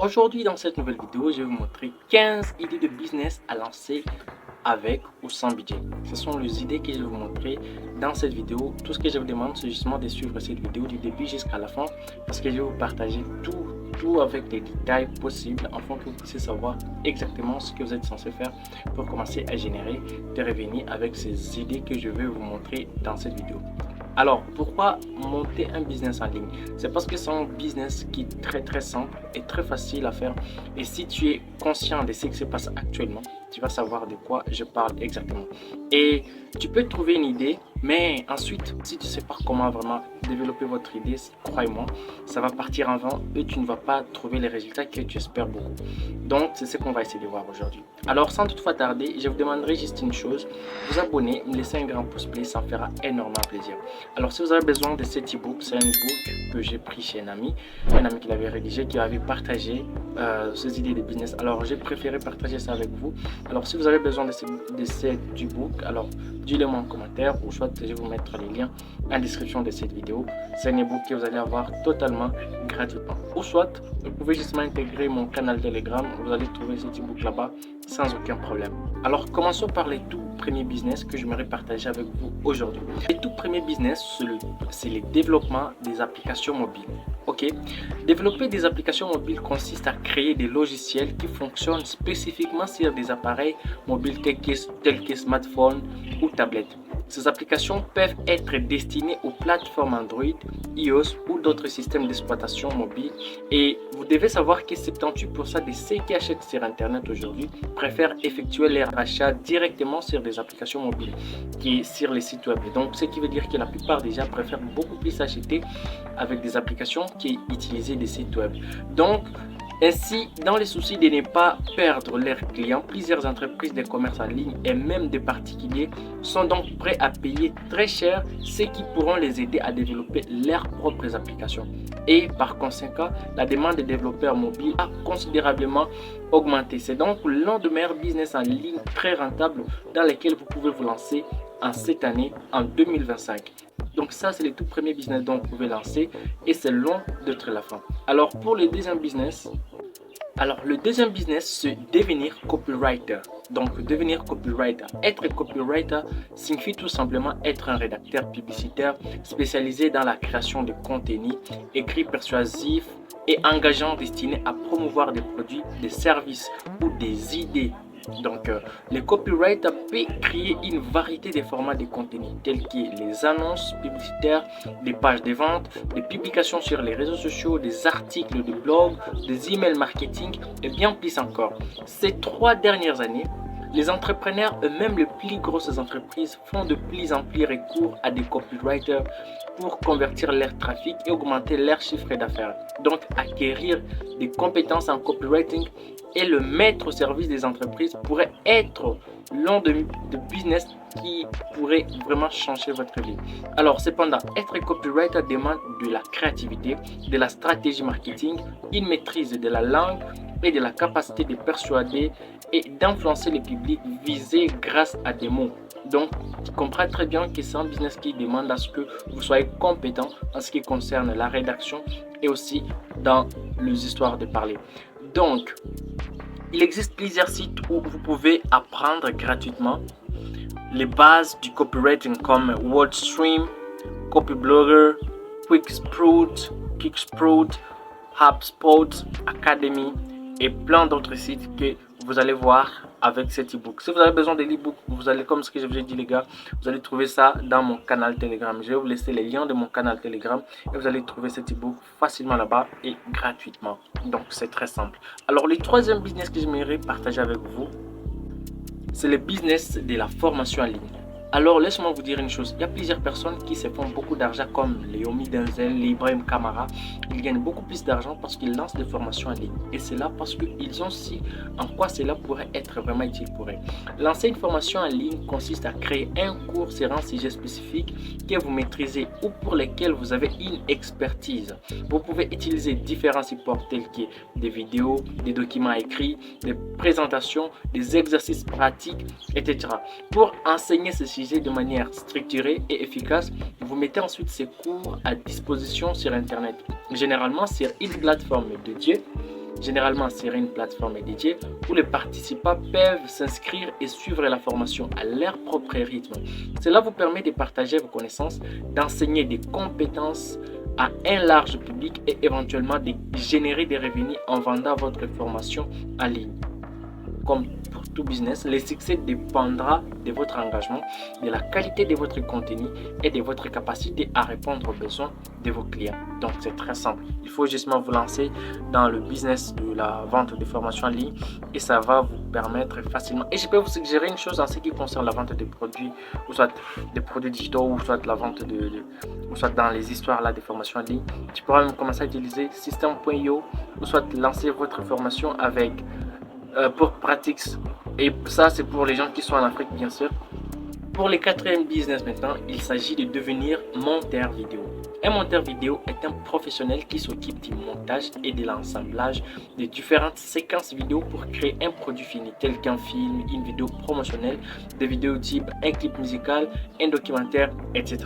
Aujourd'hui, dans cette nouvelle vidéo, je vais vous montrer 15 idées de business à lancer avec ou sans budget. Ce sont les idées que je vais vous montrer dans cette vidéo. Tout ce que je vous demande, c'est justement de suivre cette vidéo du début jusqu'à la fin parce que je vais vous partager tout avec les détails possibles afin que vous puissiez savoir exactement ce que vous êtes censé faire pour commencer à générer des revenus avec ces idées que je vais vous montrer dans cette vidéo. Alors, pourquoi monter un business en ligne? C'est parce que c'est un business qui est très simple et très facile à faire. Et si tu es conscient de ce qui se passe actuellement, tu vas savoir de quoi je parle exactement. Et tu peux trouver une idée, mais ensuite, si tu ne sais pas comment vraiment développer votre idée, croyez-moi, ça va partir en vent et tu ne vas pas trouver les résultats que tu espères beaucoup. Donc, c'est ce qu'on va essayer de voir aujourd'hui. Alors, sans toutefois tarder, je vous demanderai juste une chose, vous abonner, me laisser un grand pouce bleu, ça me fera énormément plaisir. Alors, si vous avez besoin de cet e-book, c'est un e-book que j'ai pris chez un ami qui l'avait rédigé, qui avait partagé ses idées de business. Alors, j'ai préféré partager ça avec vous. Alors, si vous avez besoin de cet e-book, alors dites-le moi en commentaire ou soit je vais vous mettre les liens en description de cette vidéo. C'est un e-book que vous allez avoir totalement gratuitement. Ou soit, vous pouvez justement intégrer mon canal Telegram. Vous allez trouver cet e-book là-bas sans aucun problème. Alors, commençons par les tout premiers business que j'aimerais partager avec vous aujourd'hui. Les tout premiers business, c'est le développement des applications mobiles. Ok, développer des applications mobiles consiste à créer des logiciels qui fonctionnent spécifiquement sur des appareils mobiles tels que smartphones ou tablettes. Ces applications peuvent être destinées aux plateformes Android, iOS ou d'autres systèmes d'exploitation mobile. Et vous devez savoir que 78% de ceux qui achètent sur Internet aujourd'hui préfèrent effectuer leur achat directement sur des applications mobiles que sur les sites web. Donc, ce qui veut dire que la plupart des gens préfèrent beaucoup plus acheter avec des applications qu'utiliser des sites web. Donc, ainsi, dans les soucis de ne pas perdre leurs clients, plusieurs entreprises de commerce en ligne et même des particuliers sont donc prêts à payer très cher ceux qui pourront les aider à développer leurs propres applications. Et par conséquent, la demande des développeurs mobiles a considérablement augmenté. C'est donc l'un des meilleurs business en ligne très rentables dans lesquels vous pouvez vous lancer en cette année, en 2025. Donc ça, c'est le tout premier business dont vous pouvez lancer et c'est loin d'être la fin. Alors pour le deuxième business, c'est devenir copywriter. Donc devenir copywriter. Être copywriter signifie tout simplement être un rédacteur publicitaire spécialisé dans la création de contenus écrits persuasifs et engageants destinés à promouvoir des produits, des services ou des idées. Donc, les copywriters peuvent créer une variété de formats de contenu tels que les annonces publicitaires, des pages de vente, des publications sur les réseaux sociaux, des articles de blog, des emails marketing et bien plus encore. Ces 3 dernières années, les entrepreneurs et même les plus grosses entreprises font de plus en plus recours à des copywriters pour convertir leur trafic et augmenter leur chiffre d'affaires. Donc, acquérir des compétences en copywriting et le mettre au service des entreprises pourrait être l'un de business qui pourrait vraiment changer votre vie. Alors, cependant, être copywriter demande de la créativité, de la stratégie marketing, une maîtrise de la langue et de la capacité de persuader et d'influencer le public visé grâce à des mots. Donc, tu comprends très bien que c'est un business qui demande à ce que vous soyez compétent en ce qui concerne la rédaction et aussi dans les histoires de parler. Donc, il existe plusieurs sites où vous pouvez apprendre gratuitement les bases du copywriting comme WordStream, Copyblogger, Quicksprout, HubSpot, Academy et plein d'autres sites que vous allez voir avec cet e-book. Si vous avez besoin de l'e-book, vous allez, comme ce que je vous ai dit les gars, vous allez trouver ça dans mon canal Telegram. Je vais vous laisser les liens de mon canal Telegram et vous allez trouver cet e-book facilement là-bas et gratuitement. Donc c'est très simple. Alors le troisième business que j'aimerais partager avec vous, c'est le business de la formation en ligne. Alors laisse-moi vous dire une chose, il y a plusieurs personnes qui se font beaucoup d'argent comme Léomi Denzel, Ibrahim Kamara. Ils gagnent beaucoup plus d'argent parce qu'ils lancent des formations en ligne. Et c'est là parce qu'ils ont su en quoi cela pourrait être vraiment utile pour eux. Lancer une formation en ligne consiste à créer un cours sur un sujet spécifique que vous maîtrisez ou pour lequel vous avez une expertise. Vous pouvez utiliser différents supports tels que des vidéos, des documents écrits, des présentations, des exercices pratiques, etc. Pour enseigner ce sujet de manière structurée et efficace, vous mettez ensuite ces cours à disposition sur Internet, généralement sur une plateforme dédiée Généralement, c'est une plateforme dédiée où les participants peuvent s'inscrire et suivre la formation à leur propre rythme. Cela vous permet de partager vos connaissances, d'enseigner des compétences à un large public et éventuellement de générer des revenus en vendant votre formation en ligne. Comme pour tout business, le succès dépendra de votre engagement, de la qualité de votre contenu et de votre capacité à répondre aux besoins de vos clients. Donc c'est très simple. Il faut justement vous lancer dans le business de la vente de formations en ligne et ça va vous permettre facilement. Et je peux vous suggérer une chose en ce qui concerne la vente de produits, ou soit des produits digitaux, ou soit la vente ou soit dans les histoires là de formations en ligne. Tu pourras même commencer à utiliser System.io ou soit lancer votre formation avec pour Pratics, et ça c'est pour les gens qui sont en Afrique bien sûr. Pour le quatrième business maintenant, il s'agit de devenir monteur vidéo. Un monteur vidéo est un professionnel qui s'occupe du montage et de l'assemblage de différentes séquences vidéo pour créer un produit fini tel qu'un film, une vidéo promotionnelle, des vidéos type un clip musical, un documentaire, etc.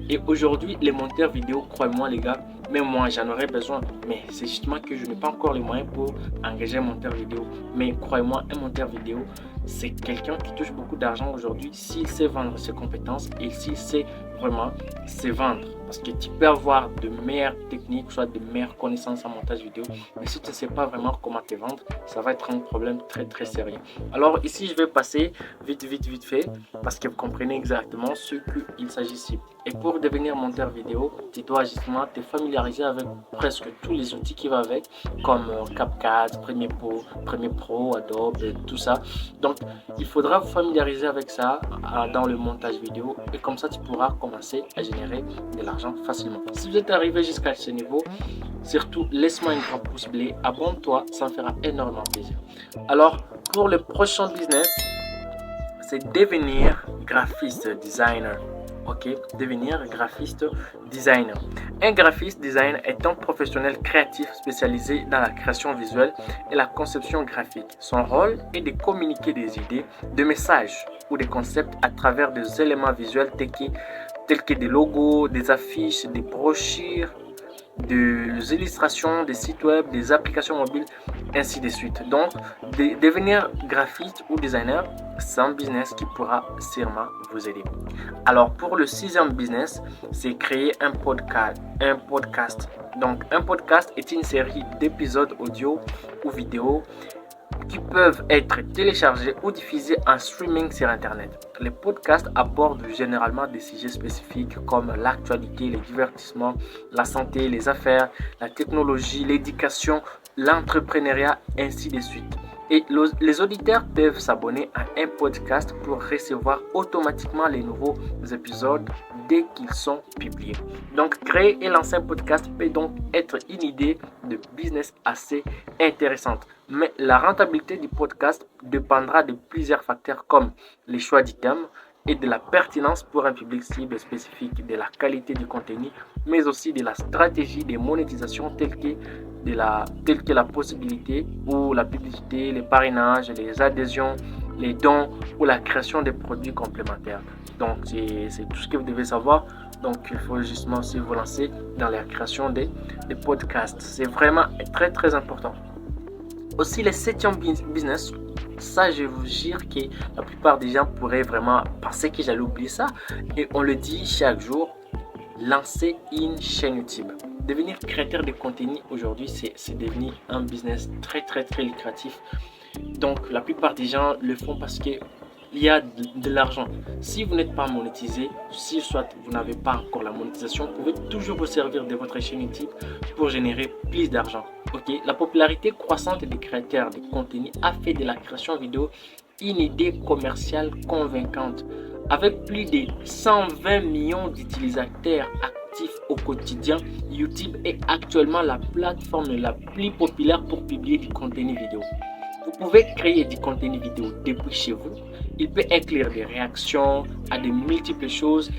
Et aujourd'hui, les monteurs vidéo, croyez-moi les gars, même moi j'en aurais besoin, mais c'est justement que je n'ai pas encore les moyens pour engager un monteur vidéo. Mais croyez-moi, un monteur vidéo, c'est quelqu'un qui touche beaucoup d'argent aujourd'hui s'il sait vendre ses compétences et s'il sait vraiment se vendre. Parce que tu peux avoir de meilleures techniques, soit de meilleures connaissances en montage vidéo, mais si tu ne sais pas vraiment comment te vendre, ça va être un problème très très sérieux. Alors ici, je vais passer vite fait, parce que vous comprenez exactement ce qu'il s'agit ici. Et pour devenir monteur vidéo, tu dois justement te familiariser avec presque tous les outils qui vont avec, comme CapCut, Premiere Pro, Adobe, tout ça. Donc, il faudra vous familiariser avec ça dans le montage vidéo et comme ça, tu pourras commencer à générer de l'argent facilement. Si vous êtes arrivé jusqu'à ce niveau, surtout laisse-moi un grand pouce bleu, abonne-toi, ça me fera énormément plaisir. Alors, pour le prochain business, c'est devenir graphiste designer. Ok, devenir graphiste designer. Un graphiste designer est un professionnel créatif spécialisé dans la création visuelle et la conception graphique. Son rôle est de communiquer des idées, des messages ou des concepts à travers des éléments visuels tels que des logos, des affiches, des brochures, des illustrations, des sites web, des applications mobiles, ainsi de suite. Donc, devenir graphiste ou designer, c'est un business qui pourra sûrement vous aider. Alors, pour le sixième business, c'est créer un podcast. Donc, un podcast est une série d'épisodes audio ou vidéo qui peuvent être téléchargés ou diffusés en streaming sur Internet. Les podcasts abordent généralement des sujets spécifiques comme l'actualité, les divertissements, la santé, les affaires, la technologie, l'éducation, l'entrepreneuriat, ainsi de suite. Et les auditeurs peuvent s'abonner à un podcast pour recevoir automatiquement les nouveaux épisodes dès qu'ils sont publiés. Donc, créer et lancer un podcast peut donc être une idée de business assez intéressante. Mais la rentabilité du podcast dépendra de plusieurs facteurs comme les choix du thème et de la pertinence pour un public cible spécifique, de la qualité du contenu, mais aussi de la stratégie de monétisation telle que la possibilité ou la publicité, les parrainages, les adhésions, les dons ou la création de produits complémentaires. Donc, c'est tout ce que vous devez savoir. Donc, il faut justement aussi vous lancer dans la création des podcasts. C'est vraiment très, très important. Aussi, le septième business, ça, je vous jure que la plupart des gens pourraient vraiment penser que j'allais oublier ça. Et on le dit chaque jour, lancer une chaîne YouTube. Devenir créateur de contenu aujourd'hui, c'est devenu un business très, très, très lucratif. Donc, la plupart des gens le font parce que il y a de l'argent. Si vous n'êtes pas monétisé, si soit vous n'avez pas encore la monétisation, vous pouvez toujours vous servir de votre chaîne YouTube pour générer plus d'argent. Ok, la popularité croissante des créateurs de contenu a fait de la création vidéo une idée commerciale convaincante. Avec plus de 120 millions d'utilisateurs actifs au quotidien, YouTube est actuellement la plateforme la plus populaire pour publier du contenu vidéo. Vous pouvez créer du contenu vidéo depuis chez vous. Il peut inclure des réactions à de multiples choses,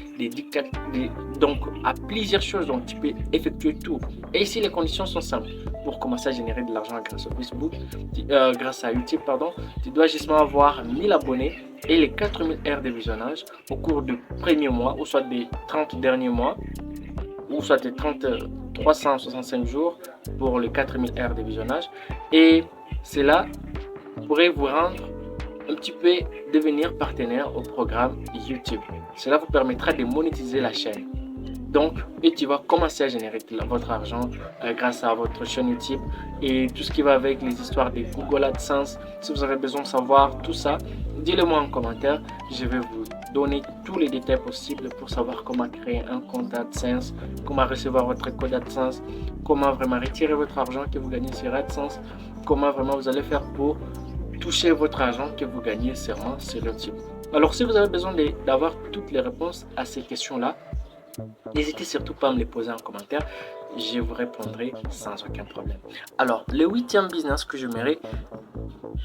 donc à plusieurs choses dont tu peux effectuer tout. Et ici, les conditions sont simples. Pour commencer à générer de l'argent grâce au Facebook, grâce à YouTube, tu dois justement avoir 1000 abonnés et les 4000 heures de visionnage au cours du premier mois, ou soit des 30 derniers mois, ou soit des 30 365 jours pour les 4000 heures de visionnage. Et cela pourrait vous rendre un petit peu devenir partenaire au programme YouTube. Cela vous permettra de monétiser la chaîne. Donc, et tu vas commencer à générer votre argent grâce à votre chaîne YouTube et tout ce qui va avec les histoires de Google AdSense. Si vous avez besoin de savoir tout ça, dites-le moi en commentaire. Je vais vous donner tous les détails possibles pour savoir comment créer un compte AdSense, comment recevoir votre code AdSense, comment vraiment retirer votre argent que vous gagnez sur AdSense, comment vraiment vous allez faire pour toucher votre argent que vous gagnez seulement sur YouTube. Alors, si vous avez besoin d'avoir toutes les réponses à ces questions-là, n'hésitez surtout pas à me les poser en commentaire, je vous répondrai sans aucun problème. Alors, le 8e business que j'aimerais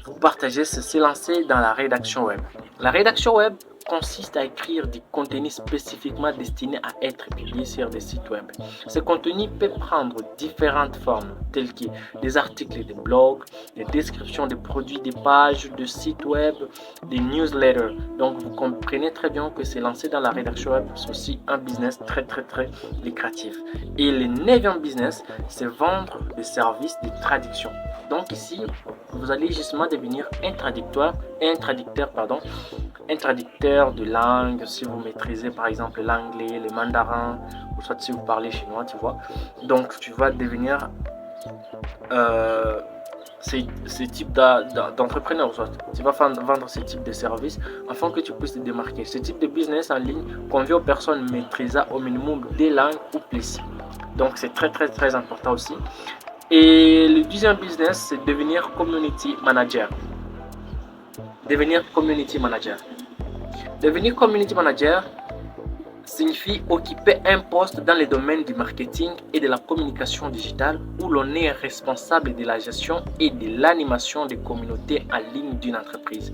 vous partager, c'est se lancer dans la rédaction web. La rédaction web consiste à écrire du contenu spécifiquement destiné à être publié sur des sites web. Ce contenu peut prendre différentes formes, telles que des articles de blog, des descriptions de produits, des pages de sites web, des newsletters. Donc vous comprenez très bien que se lancer dans la rédaction web, c'est aussi un business très lucratif. Et le 9e business, c'est vendre des services de traduction. Donc ici, vous allez justement devenir un traducteur de langue, si vous maîtrisez par exemple l'anglais, le mandarin, ou soit si vous parlez chinois, tu vois. Donc tu vas devenir ce type d'entrepreneur, soit tu vas vendre ce type de service afin que tu puisses te démarquer. Ce type de business en ligne convient aux personnes maîtrisant au minimum des langues ou plus. Donc c'est très important aussi. Et le 10e business, c'est devenir community manager. Devenir community manager signifie occuper un poste dans le domaine du marketing et de la communication digitale où l'on est responsable de la gestion et de l'animation des communautés en ligne d'une entreprise,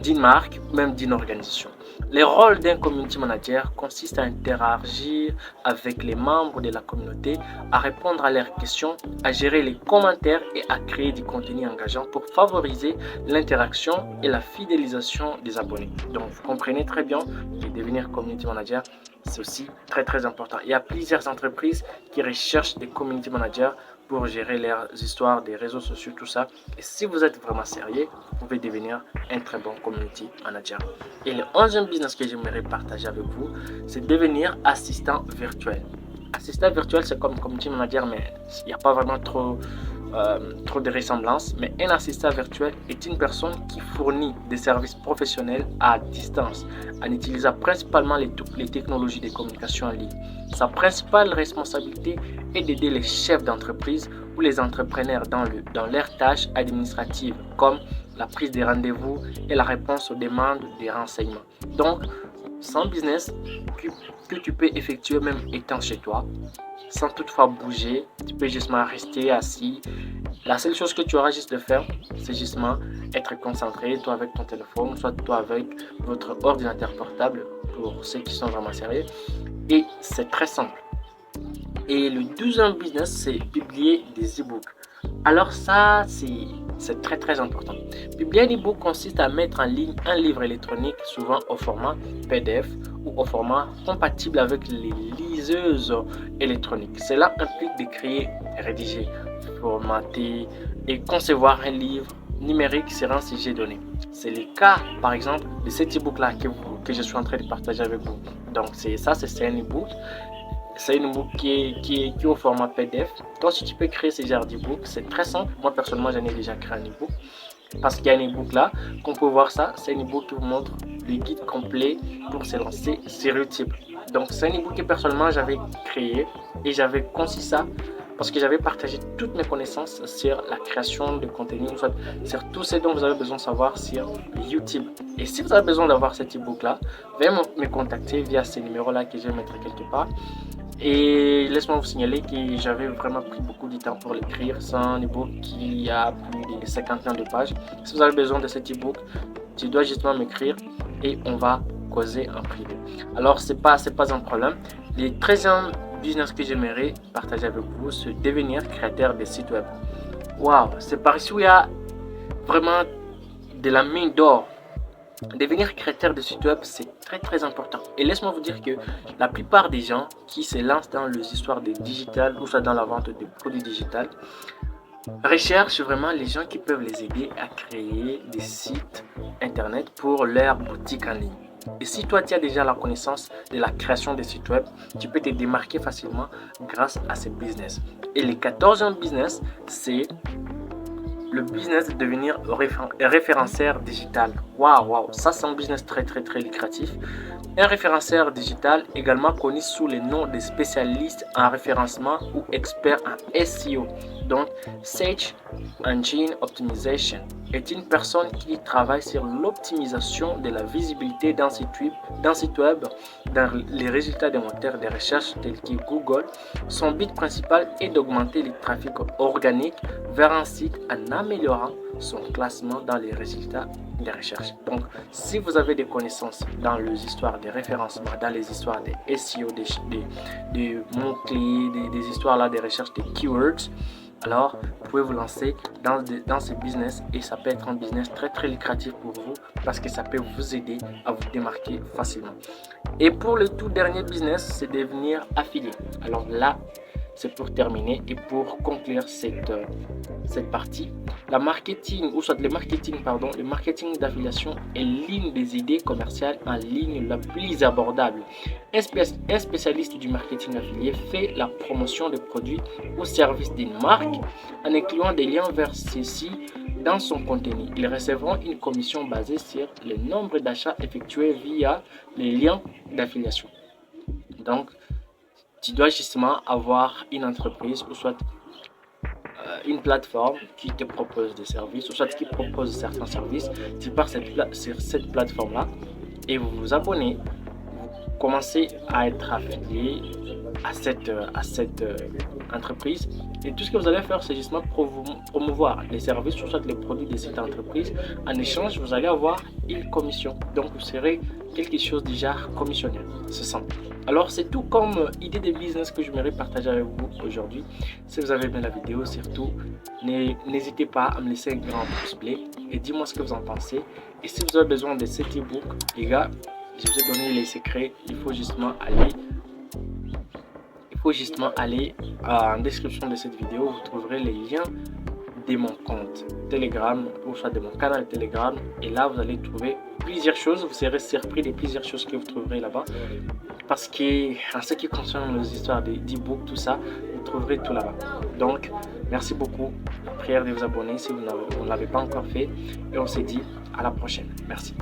d'une marque ou même d'une organisation. Le rôle d'un community manager consiste à interagir avec les membres de la communauté, à répondre à leurs questions, à gérer les commentaires et à créer du contenu engageant pour favoriser l'interaction et la fidélisation des abonnés. Donc vous comprenez très bien que devenir community manager, c'est aussi très important. Il y a plusieurs entreprises qui recherchent des community managers pour gérer leurs histoires des réseaux sociaux, tout ça. Et si vous êtes vraiment sérieux, vous pouvez devenir un très bon community manager. Et le 11e business que j'aimerais partager avec vous, c'est devenir assistant virtuel. Assistant virtuel, c'est comme community manager, mais il n'y a pas vraiment trop de ressemblances. Mais un assistant virtuel est une personne qui fournit des services professionnels à distance en utilisant principalement les technologies de communication en ligne. Sa principale responsabilité est d'aider les chefs d'entreprise ou les entrepreneurs dans leurs tâches administratives comme la prise des rendez-vous et la réponse aux demandes des renseignements. Donc, c'est un business que tu peux effectuer même étant chez toi, sans toutefois bouger. Tu peux justement rester assis. La seule chose que tu auras juste de faire, c'est justement être concentré, toi avec ton téléphone, soit toi avec votre ordinateur portable, pour ceux qui sont vraiment sérieux. Et c'est très simple. Et le 12e business, c'est publier des e-books. Alors ça, c'est très important. Publier un e-book consiste à mettre en ligne un livre électronique, souvent au format PDF ou au format compatible avec les liseuses électroniques. Cela implique de créer, rédiger, formater et concevoir un livre numérique sur un sujet donné. C'est le cas, par exemple, de cet e-book là que je suis en train de partager avec vous. Donc c'est un e-book. C'est un e-book qui est au format PDF. Donc si tu peux créer ce genre d'e-book, c'est très simple. Moi personnellement, j'en ai déjà créé un e-book. Parce qu'il y a un e-book là, qu'on peut voir ça. C'est un e-book qui vous montre le guide complet pour se lancer sur YouTube. Donc c'est un e-book que personnellement j'avais créé et j'avais conçu ça parce que j'avais partagé toutes mes connaissances sur la création de contenu, en fait, sur tout ce dont vous avez besoin de savoir sur YouTube. Et si vous avez besoin d'avoir cet e-book là, veuillez me contacter via ce numéro là que je vais mettre quelque part. Et laisse-moi vous signaler que j'avais vraiment pris beaucoup de temps pour l'écrire. C'est un e-book qui a plus de 51 de pages. Si vous avez besoin de cet e-book, tu dois justement m'écrire et on va causer en privé. Alors c'est pas un problème. Le 13e business que j'aimerais partager avec vous, c'est devenir créateur de sites web. Waouh, c'est par ici où il y a vraiment de la mine d'or. Devenir créateur de site web, c'est très important. Et laisse-moi vous dire que la plupart des gens qui se lancent dans les histoires de digital ou soit dans la vente de produits digitales recherchent vraiment les gens qui peuvent les aider à créer des sites internet pour leur boutique en ligne. Et si toi tu as déjà la connaissance de la création des sites web, tu peux te démarquer facilement grâce à ce business. Et le 14e business, c'est le business de devenir référenciaire digital. Waouh, ça c'est un business très lucratif. Un référenciaire digital, également connu sous le nom de spécialiste en référencement ou expert en SEO, donc Search Engine Optimization, est une personne qui travaille sur l'optimisation de la visibilité d'un site web dans les résultats des moteurs de recherche tels que Google. Son but principal est d'augmenter le trafic organique vers un site en améliorant son classement dans les résultats des recherches. Donc, si vous avez des connaissances dans les histoires de référencement, dans les histoires de SEO, des mots-clés, des histoires là, des recherches de keywords, alors vous pouvez vous lancer dans ce business et ça peut être un business très lucratif pour vous parce que ça peut vous aider à vous démarquer facilement. Et pour le tout dernier business, c'est devenir affilié. Alors là, c'est pour terminer et pour conclure cette partie. Le marketing d'affiliation est l'une des idées commerciales en ligne la plus abordable. Un spécialiste du marketing affilié fait la promotion des produits ou services d'une marque en incluant des liens vers ceux-ci dans son contenu. Ils recevront une commission basée sur le nombre d'achats effectués via les liens d'affiliation. Donc, tu dois justement avoir une entreprise ou soit une plateforme qui te propose des services ou soit qui propose certains services. Tu pars sur cette plateforme-là et vous vous abonnez. Vous commencez à être affilié à cette entreprise. Et tout ce que vous allez faire, c'est justement promouvoir les services ou soit les produits de cette entreprise. En échange, vous allez avoir une commission. Donc, vous serez quelque chose déjà commissionnaire. C'est simple. Alors, c'est tout comme idée de business que je voudrais partager avec vous aujourd'hui. Si vous avez aimé la vidéo, surtout, n'hésitez pas à me laisser un grand pouce bleu et dis-moi ce que vous en pensez. Et si vous avez besoin de cet e-book, les gars, je vous ai donné les secrets. Il faut justement aller en description de cette vidéo. Vous trouverez les liens de mon compte Telegram ou soit de mon canal Telegram. Et là, vous allez trouver plusieurs choses. Vous serez surpris de plusieurs choses que vous trouverez là-bas. Parce que en ce qui concerne les histoires d'e-book, tout ça, vous trouverez tout là-bas. Donc, merci beaucoup. Prière de vous abonner si vous ne l'avez pas encore fait. Et on se dit à la prochaine. Merci.